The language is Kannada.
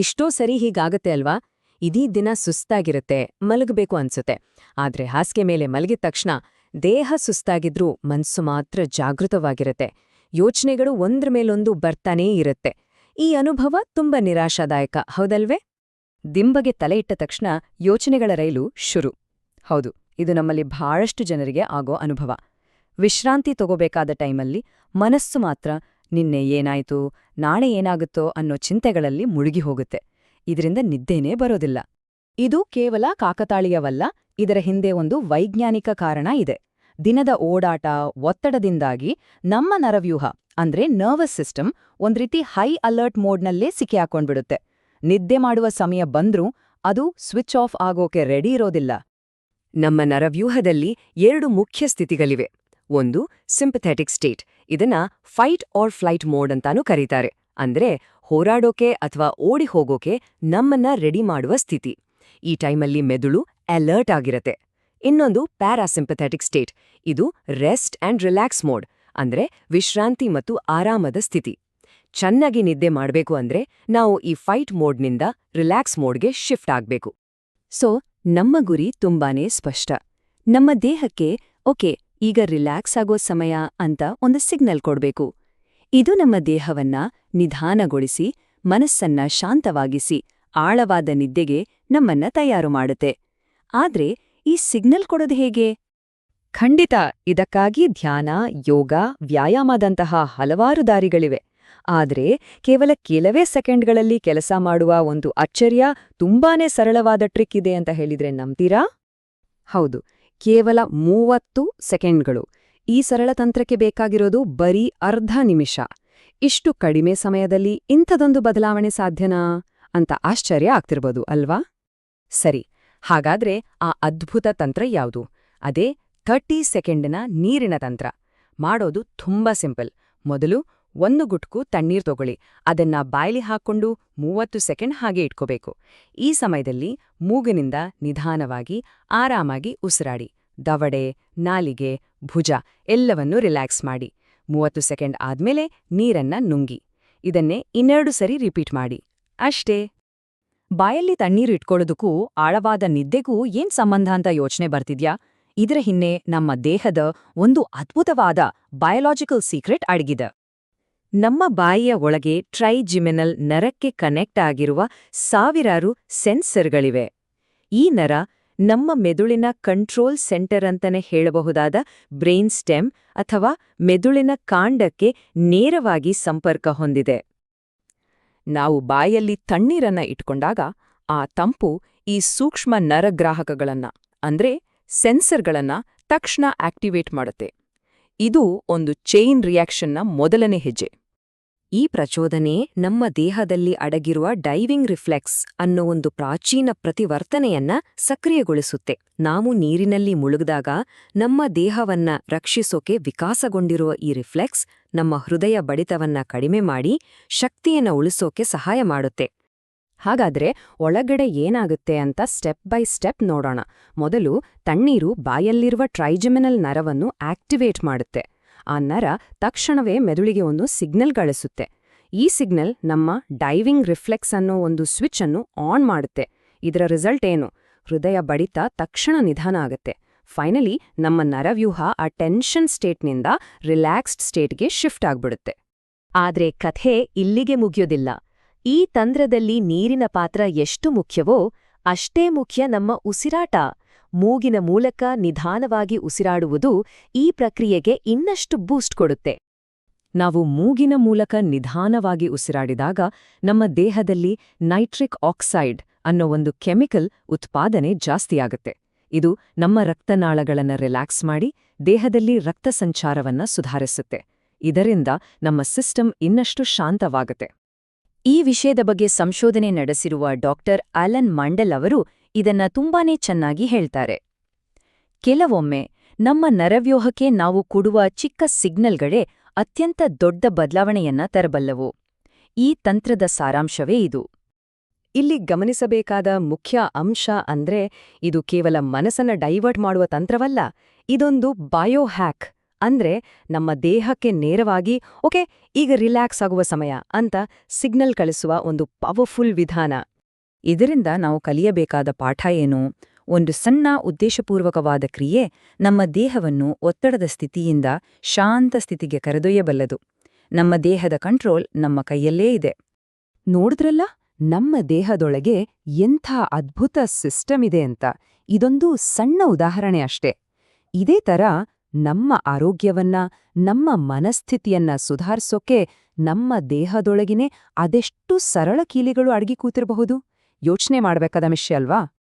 ಇಷ್ಟೋ ಸರಿ ಹೀಗಾಗತ್ತೆ ಅಲ್ವಾ? ಇದೀ ದಿನ ಸುಸ್ತಾಗಿರುತ್ತೆ, ಮಲಗಬೇಕು ಅನ್ಸುತ್ತೆ. ಆದ್ರೆ ಹಾಸಿಗೆ ಮೇಲೆ ಮಲಗಿದ ತಕ್ಷಣ ದೇಹ ಸುಸ್ತಾಗಿದ್ರೂ ಮನ್ಸು ಮಾತ್ರ ಜಾಗೃತವಾಗಿರುತ್ತೆ. ಯೋಚನೆಗಳು ಒಂದ್ರ ಮೇಲೊಂದು ಬರ್ತಾನೇ ಇರುತ್ತೆ. ಈ ಅನುಭವ ತುಂಬಾ ನಿರಾಶಾದಾಯಕ, ಹೌದಲ್ವೇ? ದಿಂಬಗೆ ತಲೆ ಇಟ್ಟ ತಕ್ಷಣ ಯೋಚನೆಗಳ ರೈಲು ಶುರು. ಹೌದು, ಇದು ನಮ್ಮಲ್ಲಿ ಬಹಳಷ್ಟು ಜನರಿಗೆ ಆಗೋ ಅನುಭವ. ವಿಶ್ರಾಂತಿ ತಗೋಬೇಕಾದ ಟೈಮಲ್ಲಿ ಮನಸ್ಸು ಮಾತ್ರ ನಿನ್ನೆ ಏನಾಯ್ತು, ನಾಳೆ ಏನಾಗುತ್ತೋ ಅನ್ನೋ ಚಿಂತೆಗಳಲ್ಲಿ ಮುಳುಗಿ ಹೋಗುತ್ತೆ. ಇದರಿಂದ ನಿದ್ದೆನೇ ಬರೋದಿಲ್ಲ. ಇದು ಕೇವಲ ಕಾಕತಾಳೀಯವಲ್ಲ, ಇದರ ಹಿಂದೆ ಒಂದು ವೈಜ್ಞಾನಿಕ ಕಾರಣ ಇದೆ. ದಿನದ ಓಡಾಟ, ಒತ್ತಡದಿಂದಾಗಿ ನಮ್ಮ ನರವ್ಯೂಹ ಅಂದ್ರೆ ನರ್ವಸ್ ಸಿಸ್ಟಮ್ ಒಂದ್ರೀತಿ ಹೈ ಅಲರ್ಟ್ ಮೋಡ್ನಲ್ಲೇ ಸಿಕ್ಕಿಹಾಕೊಂಡ್ಬಿಡುತ್ತೆ. ನಿದ್ದೆ ಮಾಡುವ ಸಮಯ ಬಂದ್ರೂ ಅದು ಸ್ವಿಚ್ ಆಫ್ ಆಗೋಕೆ ರೆಡಿ ಇರೋದಿಲ್ಲ. ನಮ್ಮ ನರವ್ಯೂಹದಲ್ಲಿ 2 ಮುಖ್ಯ ಸ್ಥಿತಿಗಳಿವೆ. ಒಂದು ಸಿಂಪಥೆಟಿಕ್ ಸ್ಟೇಟ್, ಇದನ್ನ ಫೈಟ್ ಆರ್ ಫ್ಲೈಟ್ ಮೋಡ್ ಅಂತಾನೂ ಕರೀತಾರೆ. ಅಂದ್ರೆ ಹೋರಾಡೋಕೆ ಅಥವಾ ಓಡಿ ಹೋಗೋಕೆ ನಮ್ಮನ್ನ ರೆಡಿ ಮಾಡುವ ಸ್ಥಿತಿ. ಈ ಟೈಮಲ್ಲಿ ಮೆದುಳು ಅಲರ್ಟ್ ಆಗಿರತ್ತೆ. ಇನ್ನೊಂದು ಪ್ಯಾರಾಸಿಂಪಥೆಟಿಕ್ ಸ್ಟೇಟ್, ಇದು ರೆಸ್ಟ್ ಅಂಡ್ ರಿಲ್ಯಾಕ್ಸ್ ಮೋಡ್, ಅಂದ್ರೆ ವಿಶ್ರಾಂತಿ ಮತ್ತು ಆರಾಮದ ಸ್ಥಿತಿ. ಚೆನ್ನಾಗಿ ನಿದ್ದೆ ಮಾಡ್ಬೇಕು ಅಂದ್ರೆ ನಾವು ಈ ಫೈಟ್ ಮೋಡ್ನಿಂದ ರಿಲ್ಯಾಕ್ಸ್ ಮೋಡ್ಗೆ ಶಿಫ್ಟ್ ಆಗ್ಬೇಕು. ಸೊ ನಮ್ಮ ಗುರಿ ತುಂಬಾನೇ ಸ್ಪಷ್ಟ. ನಮ್ಮ ದೇಹಕ್ಕೆ ಓಕೆ, ಈಗ ರಿಲ್ಯಾಕ್ಸ್ ಆಗೋ ಸಮಯ ಅಂತ ಒಂದು ಸಿಗ್ನಲ್ ಕೊಡ್ಬೇಕು. ಇದು ನಮ್ಮ ದೇಹವನ್ನ ನಿಧಾನಗೊಳಿಸಿ, ಮನಸ್ಸನ್ನ ಶಾಂತವಾಗಿಸಿ, ಆಳವಾದ ನಿದ್ದೆಗೆ ನಮ್ಮನ್ನ ತಯಾರು ಮಾಡುತ್ತೆ. ಆದ್ರೆ ಈ ಸಿಗ್ನಲ್ ಕೊಡೋದು ಹೇಗೆ? ಖಂಡಿತ, ಇದಕ್ಕಾಗಿ ಧ್ಯಾನ, ಯೋಗ, ವ್ಯಾಯಾಮದಂತಹ ಹಲವಾರು ದಾರಿಗಳಿವೆ. ಆದ್ರೆ ಕೇವಲ ಕೆಲವೇ ಸೆಕೆಂಡ್ಗಳಲ್ಲಿ ಕೆಲಸ ಮಾಡುವ ಒಂದು ಅಚ್ಚರಿಯ, ತುಂಬಾನೇ ಸರಳವಾದ ಟ್ರಿಕ್ ಇದೆ ಅಂತ ಹೇಳಿದ್ರೆ ನಂಬ್ತೀರಾ? ಹೌದು, ಕೇವಲ 30 ಸೆಕೆಂಡ್ಗಳು. ಈ ಸರಳ ತಂತ್ರಕ್ಕೆ ಬೇಕಾಗಿರೋದು ಬರೀ ಅರ್ಧ ನಿಮಿಷ. ಇಷ್ಟು ಕಡಿಮೆ ಸಮಯದಲ್ಲಿ ಇಂಥದೊಂದು ಬದಲಾವಣೆ ಸಾಧ್ಯನಾ ಅಂತ ಆಶ್ಚರ್ಯ ಆಗ್ತಿರ್ಬೋದು ಅಲ್ವಾ? ಸರಿ, ಹಾಗಾದ್ರೆ ಆ ಅದ್ಭುತ ತಂತ್ರ ಯಾವುದು? ಅದೇ 30 ಸೆಕೆಂಡ್ನ ನೀರಿನ ತಂತ್ರ. ಮಾಡೋದು ತುಂಬಾ ಸಿಂಪಲ್. ಮೊದಲು 1 ಗುಟ್ಕು ತಣ್ಣೀರ್ ತಗೊಳ್ಳಿ. ಅದನ್ನ ಬಾಯ್ಲಿ ಹಾಕ್ಕೊಂಡು 30 ಸೆಕೆಂಡ್ ಹಾಗೆ ಇಟ್ಕೋಬೇಕು. ಈ ಸಮಯದಲ್ಲಿ ಮೂಗಿನಿಂದ ನಿಧಾನವಾಗಿ, ಆರಾಮಾಗಿ ಉಸಿರಾಡಿ. ದವಡೆ, ನಾಲಿಗೆ, ಭುಜ ಎಲ್ಲವನ್ನೂ ರಿಲ್ಯಾಕ್ಸ್ ಮಾಡಿ. 30 ಸೆಕೆಂಡ್ ಆದ್ಮೇಲೆ ನೀರನ್ನ ನುಂಗಿ. ಇದನ್ನೇ 2 ಸರಿ ರಿಪೀಟ್ ಮಾಡಿ. ಅಷ್ಟೇ. ಬಾಯಲ್ಲಿ ತಣ್ಣೀರು ಇಟ್ಕೊಳ್ಳೋದಕ್ಕೂ ಆಳವಾದ ನಿದ್ದೆಗೂ ಏನ್ ಸಂಬಂಧ ಅಂತ ಯೋಚನೆ ಬರ್ತಿದ್ಯಾ? ಇದರ ಹಿಂದೆ ನಮ್ಮ ದೇಹದ ಒಂದು ಅದ್ಭುತವಾದ ಬಯೋಲಾಜಿಕಲ್ ಸೀಕ್ರೆಟ್ ಅಡಗಿದೆ. ನಮ್ಮ ಬಾಯಿಯ ಒಳಗೆ ಟ್ರೈಜಿಮಿನಲ್ ನರಕ್ಕೆ ಕನೆಕ್ಟ್ ಆಗಿರುವ ಸಾವಿರಾರು ಸೆನ್ಸರ್ಗಳಿವೆ. ಈ ನರ ನಮ್ಮ ಮೆದುಳಿನ ಕಂಟ್ರೋಲ್ ಸೆಂಟರ್ ಅಂತಲೇ ಹೇಳಬಹುದಾದ ಬ್ರೈನ್ ಸ್ಟೆಮ್ ಅಥವಾ ಮೆದುಳಿನ ಕಾಂಡಕ್ಕೆ ನೇರವಾಗಿ ಸಂಪರ್ಕ ಹೊಂದಿದೆ. ನಾವು ಬಾಯಲ್ಲಿ ತಣ್ಣೀರನ್ನ ಇಟ್ಕೊಂಡಾಗ ಆ ತಂಪು ಈ ಸೂಕ್ಷ್ಮ ನರಗ್ರಾಹಕಗಳನ್ನ ಅಂದ್ರೆ ಸೆನ್ಸರ್ಗಳನ್ನ ತಕ್ಷಣ ಆಕ್ಟಿವೇಟ್ ಮಾಡುತ್ತೆ. ಇದು ಒಂದು ಚೈನ್ ರಿಯಾಕ್ಷನ್ನ ಮೊದಲನೇ ಹೆಜ್ಜೆ. ಈ ಪ್ರಚೋದನೆ ನಮ್ಮ ದೇಹದಲ್ಲಿ ಅಡಗಿರುವ ಡೈವಿಂಗ್ ರಿಫ್ಲೆಕ್ಸ್ ಅನ್ನೋ ಒಂದು ಪ್ರಾಚೀನ ಪ್ರತಿವರ್ತನೆಯನ್ನ ಸಕ್ರಿಯಗೊಳಿಸುತ್ತೆ. ನಾವು ನೀರಿನಲ್ಲಿ ಮುಳುಗಿದಾಗ ನಮ್ಮ ದೇಹವನ್ನ ರಕ್ಷಿಸೋಕೆ ವಿಕಾಸಗೊಂಡಿರುವ ಈ ರಿಫ್ಲೆಕ್ಸ್ ನಮ್ಮ ಹೃದಯ ಬಡಿತವನ್ನ ಕಡಿಮೆ ಮಾಡಿ ಶಕ್ತಿಯನ್ನ ಉಳಿಸೋಕೆ ಸಹಾಯ ಮಾಡುತ್ತೆ. ಹಾಗಾದ್ರೆ ಒಳಗಡೆ ಏನಾಗುತ್ತೆ ಅಂತ ಸ್ಟೆಪ್ ಬೈ ಸ್ಟೆಪ್ ನೋಡೋಣ. ಮೊದಲು ತಣ್ಣೀರು ಬಾಯಲ್ಲಿರುವ ಟ್ರೈಜೆಮಿನಲ್ ನರವನ್ನು ಆಕ್ಟಿವೇಟ್ ಮಾಡುತ್ತೆ. ಆ ನರ ತಕ್ಷಣವೇ ಮೆದುಳಿಗೆ ಒಂದು ಸಿಗ್ನಲ್ ಕಳಿಸುತ್ತೆ. ಈ ಸಿಗ್ನಲ್ ನಮ್ಮ ಡೈವಿಂಗ್ ರಿಫ್ಲೆಕ್ಸ್ ಅನ್ನೋ ಒಂದು ಸ್ವಿಚ್ ಅನ್ನು ಆನ್ ಮಾಡುತ್ತೆ. ಇದರ ರಿಸಲ್ಟ್ ಏನು? ಹೃದಯ ಬಡಿತ ತಕ್ಷಣ ನಿಧಾನ ಆಗುತ್ತೆ. ಫೈನಲಿ ನಮ್ಮ ನರವ್ಯೂಹ ಆ ಟೆನ್ಷನ್ ಸ್ಟೇಟ್ನಿಂದ ರಿಲ್ಯಾಕ್ಸ್ಡ್ ಸ್ಟೇಟ್ಗೆ ಶಿಫ್ಟ್ ಆಗ್ಬಿಡುತ್ತೆ. ಆದ್ರೆ ಕಥೆ ಇಲ್ಲಿಗೆ ಮುಗಿಯೋದಿಲ್ಲ. ಈ ತಂತ್ರದಲ್ಲಿ ನೀರಿನ ಪಾತ್ರ ಎಷ್ಟು ಮುಖ್ಯವೋ ಅಷ್ಟೇ ಮುಖ್ಯ ನಮ್ಮ ಉಸಿರಾಟ. ಮೂಗಿನ ಮೂಲಕ ನಿಧಾನವಾಗಿ ಉಸಿರಾಡುವುದು ಈ ಪ್ರಕ್ರಿಯೆಗೆ ಇನ್ನಷ್ಟು ಬೂಸ್ಟ್ ಕೊಡುತ್ತೆ. ನಾವು ಮೂಗಿನ ಮೂಲಕ ನಿಧಾನವಾಗಿ ಉಸಿರಾಡಿದಾಗ ನಮ್ಮ ದೇಹದಲ್ಲಿ ನೈಟ್ರಿಕ್ ಆಕ್ಸೈಡ್ ಅನ್ನೋ ಒಂದು ಕೆಮಿಕಲ್ ಉತ್ಪಾದನೆ ಜಾಸ್ತಿಯಾಗುತ್ತೆ. ಇದು ನಮ್ಮ ರಕ್ತನಾಳಗಳನ್ನು ರಿಲ್ಯಾಕ್ಸ್ ಮಾಡಿ ದೇಹದಲ್ಲಿ ರಕ್ತ ಸಂಚಾರವನ್ನ ಸುಧಾರಿಸುತ್ತೆ. ಇದರಿಂದ ನಮ್ಮ ಸಿಸ್ಟಮ್ ಇನ್ನಷ್ಟು ಶಾಂತವಾಗುತ್ತೆ. ಈ ವಿಷಯದ ಬಗ್ಗೆ ಸಂಶೋಧನೆ ನಡೆಸಿರುವ ಡಾಕ್ಟರ್ ಅಲನ್ ಮಂಡೆಲ್ ಅವರು ಇದನ್ನ ತುಂಬಾನೇ ಚೆನ್ನಾಗಿ ಹೇಳ್ತಾರೆ. ಕೆಲವೊಮ್ಮೆ ನಮ್ಮ ನರವ್ಯೂಹಕ್ಕೆ ನಾವು ಕೊಡುವ ಚಿಕ್ಕ ಸಿಗ್ನಲ್ಗಳೇ ಅತ್ಯಂತ ದೊಡ್ಡ ಬದಲಾವಣೆಯನ್ನ ತರಬಲ್ಲವು. ಈ ತಂತ್ರದ ಸಾರಾಂಶವೇ ಇದು. ಇಲ್ಲಿ ಗಮನಿಸಬೇಕಾದ ಮುಖ್ಯ ಅಂಶ ಅಂದ್ರೆ ಇದು ಕೇವಲ ಮನಸ್ಸನ್ನ ಡೈವರ್ಟ್ ಮಾಡುವ ತಂತ್ರವಲ್ಲ, ಇದೊಂದು ಬಯೋಹ್ಯಾಕ್ ಅಂದ್ರೆ ನಮ್ಮ ದೇಹಕ್ಕೆ ನೇರವಾಗಿ ಓಕೆ ಈಗ ರಿಲ್ಯಾಕ್ಸ್ ಆಗುವ ಸಮಯ ಅಂತ ಸಿಗ್ನಲ್ ಕಳಿಸುವ ಒಂದು ಪವರ್ಫುಲ್ ವಿಧಾನ. ಇದರಿಂದ ನಾವು ಕಲಿಯಬೇಕಾದ ಪಾಠ ಏನು? ಒಂದು ಸಣ್ಣ ಉದ್ದೇಶಪೂರ್ವಕವಾದ ಕ್ರಿಯೆ ನಮ್ಮ ದೇಹವನ್ನು ಒತ್ತಡದ ಸ್ಥಿತಿಯಿಂದ ಶಾಂತ ಸ್ಥಿತಿಗೆ ಕರೆದೊಯ್ಯಬಲ್ಲದು. ನಮ್ಮ ದೇಹದ ಕಂಟ್ರೋಲ್ ನಮ್ಮ ಕೈಯಲ್ಲೇ ಇದೆ. ನೋಡಿದ್ರಲ್ಲ, ನಮ್ಮ ದೇಹದೊಳಗೆ ಎಂಥ ಅದ್ಭುತ ಸಿಸ್ಟಮ್ ಇದೆ ಅಂತ. ಇದೊಂದು ಸಣ್ಣ ಉದಾಹರಣೆ ಅಷ್ಟೇ. ಇದೇ ಥರ ನಮ್ಮ ಆರೋಗ್ಯವನ್ನ, ನಮ್ಮ ಮನಸ್ಥಿತಿಯನ್ನ ಸುಧಾರಿಸೋಕೆ ನಮ್ಮ ದೇಹದೊಳಗಿನೇ ಅದೆಷ್ಟು ಸರಳ ಕೀಲಿಗಳು ಅಡಗಿ ಕೂತಿರಬಹುದು. ಯೋಚನೆ ಮಾಡ್ಬೇಕಾದ ವಿಷಯ ಅಲ್ವಾ?